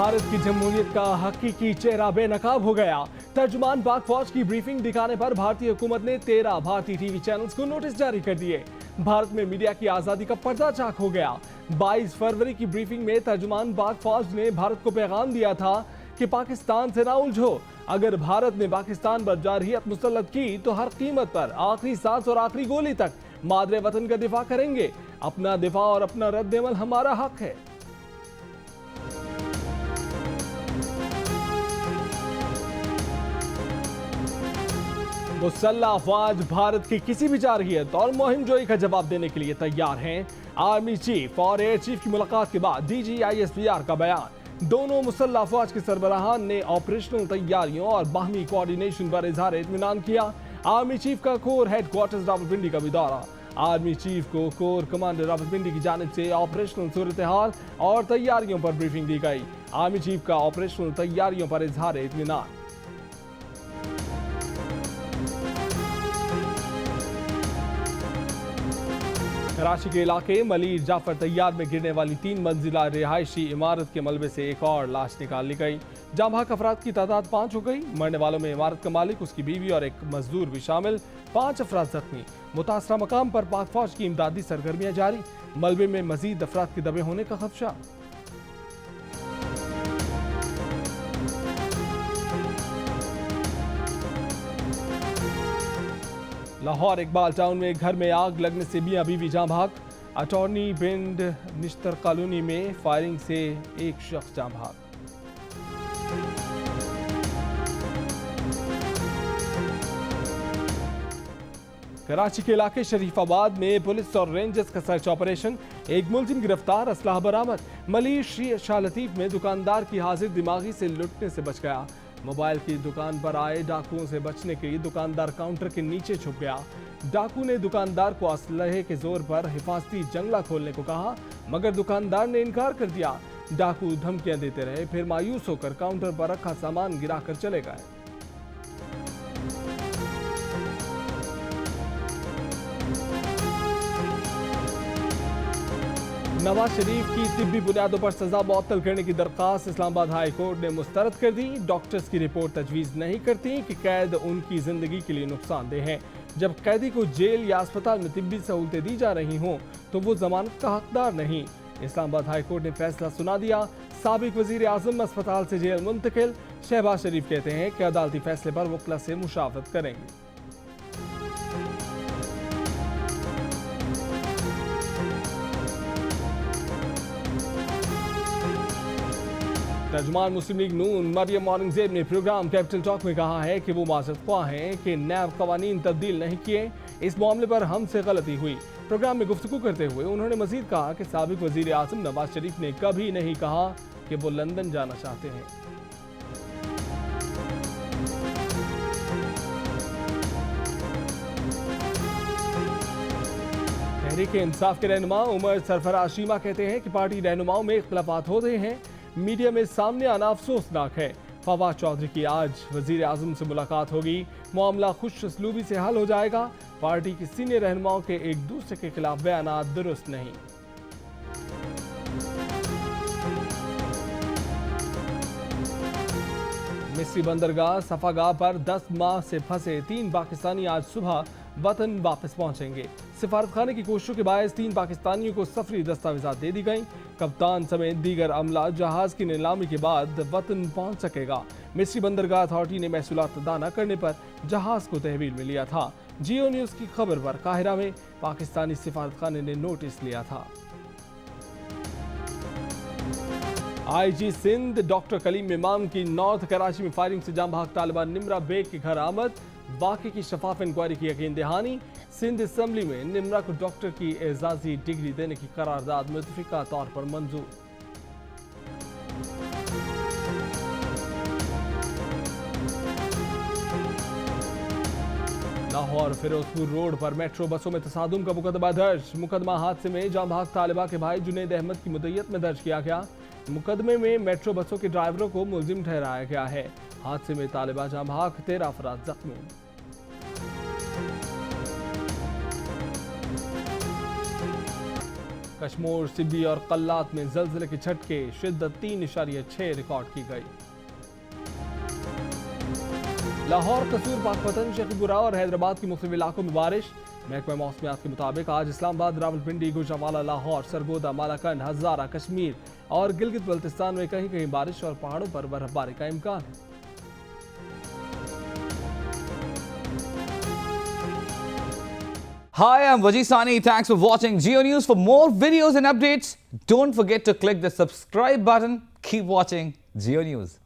भारत की जमहूरियत का हकीकी चेहरा बेनकाब हो गया। तर्जुमान पाक फौज की ब्रीफिंग दिखाने पर भारतीय हुकूमत ने 13 भारतीय टीवी चैनल्स को नोटिस जारी कर दिए। भारत में मीडिया की आजादी का पर्दा चाक हो गया। 22 फरवरी की ब्रीफिंग में तर्जुमान पाक फौज ने भारत को पैगाम दिया था कि पाकिस्तान से ना उलझो। अगर भारत ने पाकिस्तान पर जारहियत मुसल्लत की तो हर कीमत पर आखिरी सांस और आखिरी गोली तक मादरे वतन का दिफा करेंगे। अपना दिफा और अपना रद्द-ए-अमल हमारा हक है। मुसल्लह अफवाज भारत की किसी भी जारहियत और मुहिमजोई का जवाब देने के लिए तैयार हैं। आर्मी चीफ और एयर चीफ की मुलाकात के बाद DGISPR का बयान। दोनों मुसल्लह अफवाज के सरबराहान ने ऑपरेशनल तैयारियों और बाहमी कोऑर्डिनेशन पर इजहार इत्मीनान किया। आर्मी चीफ का कोर हेडक्वार्टर्स रावलपिंडी का भी दौरा। आर्मी चीफ को कोर कमांडर रावलपिंडी की जानिब से ऑपरेशनल सूरत हाल और तैयारियों पर ब्रीफिंग दी गई। आर्मी चीफ का ऑपरेशनल तैयारियों पर इजहार इत्मीनान। कराची के इलाके मलीर जाफर तैयार में गिरने वाली 3 मंजिला रिहायशी इमारत के मलबे से एक और लाश निकाल ली गई। जांबाक अफराद की तादाद 5 हो गई। मरने वालों में इमारत का मालिक, उसकी बीवी और एक मजदूर भी शामिल। 5 अफराद जख्मी। मुतासरा मकाम पर पाक फौज की इमदादी सरगर्मियां जारी। मलबे में मजीद अफराद के दबे होने का खदशा। लाहौर इकबाल टाउन में घर में आग लगने से मियां बीवी जाँ भाग। अटॉर्नी बिंड निश्तर कॉलोनी में फायरिंग से एक शख्स जाँ भाग। कराची के इलाके शरीफाबाद में पुलिस और रेंजर्स का सर्च ऑपरेशन। एक मुलजिम गिरफ्तार, असलाह बरामद। मलीर शाह लतीफ में दुकानदार की हाजिर दिमागी से लुटने से बच गया। मोबाइल की दुकान पर आए डाकुओं से बचने के लिए दुकानदार काउंटर के नीचे छुप गया। डाकू ने दुकानदार को असलहे के जोर पर हिफाजती जंगला खोलने को कहा, मगर दुकानदार ने इनकार कर दिया। डाकू धमकियां देते रहे, फिर मायूस होकर काउंटर पर रखा सामान गिराकर चले गए। नवाज शरीफ की तिब्बी बुनियादों पर सजा मुअत्तल करने की दरख्वास्त इस्लामाबाद हाई कोर्ट ने मुस्तरद कर दी। डॉक्टर्स की रिपोर्ट तजवीज़ नहीं करती कि कैद उनकी जिंदगी के लिए नुकसानदेह है। जब कैदी को जेल या अस्पताल में तिब्बी सहूलतें दी जा रही हों तो वो जमानत का हकदार नहीं। इस्लामाबाद हाई कोर्ट ने फैसला सुना दिया। साबिक वजीर आजम अस्पताल से जेल मुंतकिल। शहबाज शरीफ कहते हैं कि अदालती फैसले पर वकला से मुशावरत करेंगे। तर्जुमान मुस्लिम लीग नून मरियम औरंगजेब ने प्रोग्राम कैपिटल टॉक में कहा है कि वो माजरत ख्वाह हैं कि नैब कवानीन तब्दील नहीं किए। इस मामले पर हमसे गलती हुई। प्रोग्राम में गुफ्तगू करते हुए उन्होंने मजीद कहा कि साबिक वजीर आजम नवाज शरीफ ने कभी नहीं कहा कि वो लंदन जाना चाहते हैं। तहरीक इंसाफ के रहनुमा उमर सरफराज शीमा कहते हैं कि पार्टी रहनुमाओं में इख्तलाफात होते हैं। मीडिया में सामने आना अफसोसनाक है। फवाद चौधरी की आज वजीर आजम से मुलाकात होगी। मामला खुश असलूबी से हल हो जाएगा। पार्टी की सीनियर रहनुमाओं के एक दूसरे के खिलाफ बयानात दुरुस्त नहीं। मिस्री बंदरगाह सफागाह पर 10 माह से फंसे 3 पाकिस्तानी आज सुबह वतन वापस पहुंचेंगे। सिफारतखाने की कोशिशों के बायस 3 पाकिस्तानियों को सफरी दस्तावेजात दे दी गई। कप्तान समेत दीगर अमला जहाज की नीलामी के बाद वतन पहुंच सकेगा। मिस्री बंदरगाह अथॉरिटी ने महसूलात अदा न करने पर जहाज को तहवील में लिया था। जियो न्यूज की खबर पर काहिरा में पाकिस्तानी सिफारतखाने ने नोटिस लिया था। IG सिंध डॉक्टर कलीम इमाम की नॉर्थ कराची में फायरिंग से जाम भाग तालिबान निमरा बेग के घर आमद। वाक़े की शफाफ इंक्वायरी की यकीन दहानी। सिंध असम्बली में निमरा को डॉक्टर की एजाजी डिग्री देने की करारदाद मुतफिका तौर पर मंजूर। लाहौर फिरोजपुर रोड पर मेट्रो बसों में तसादुम का मुकदमा दर्ज। मुकदमा हादसे में जाम भाग तालिबा के भाई जुनैद अहमद की मुद्दत में दर्ज किया गया। मुकदमे में मेट्रो बसों के ड्राइवरों को मुलजिम ठहराया गया है। हादसे में तालिबा जाम भाग 13 अफराद जख्मी। कश्मीर, सिब्बी और कल्लात में जल्जले के झटके, शिद्दत 3.6 रिकॉर्ड की गई। लाहौर, कसूर, पाकपतन, शेखपुरा और हैदराबाद के मुख्तलिफ इलाकों में बारिश। महकमा मौसमियात के मुताबिक आज इस्लामाबाद, रावलपिंडी, गुजरांवाला, लाहौर, सरगोदा, मालाकंड, हजारा, कश्मीर और गिलगित बल्तिस्तान में कहीं कहीं बारिश और पहाड़ों पर बर्फबारी का इम्कान है। Hi, I'm Wajid Sani. Thanks for watching Geo News. For more videos and updates, don't forget to click the subscribe button. Keep watching Geo News.